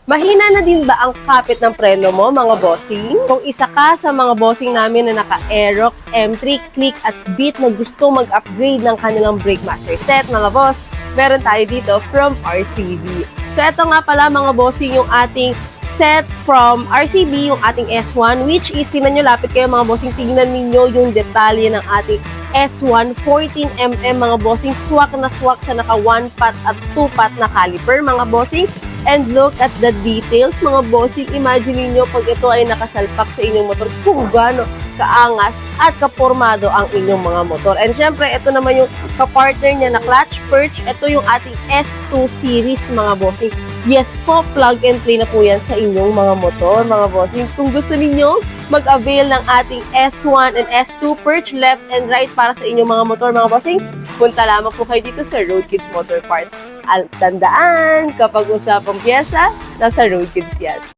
Mahina na din ba ang kapit ng preno mo, mga bossing? Kung isa ka sa mga bossing namin na naka-Aerox, M3, Click at Beat na gusto mag-upgrade ng kanilang brake master set, mga boss, meron tayo dito from RCB. So, ito nga pala, mga bossing, yung ating set from RCB, yung ating S1, which is, tingnan nyo, lapit kayo mga bossing, tingnan ninyo yung detalye ng ating S1 14mm, mga bossing, swak na swak sa naka 1-pot at 2-pot na caliper, mga bossing. And look at the details, mga bossing. Imagine niyo pag ito ay nakasalpak sa inyong motor, kung gaano kaangas at kapormado ang inyong mga motor. And syempre, ito naman yung kapartner niya na clutch perch. Ito yung ating S2 series, mga bossing. Yes po, plug and play na po yan sa inyong mga motor, mga bossing. Kung gusto niyo mag-avail ng ating S1 and S2 perch left and right para sa inyong mga motor, mga bossing, punta lamang po kayo dito sa Road Kids Motor Parts. At tandaan, kapag usapang pyesa, nasa Road Kids yan.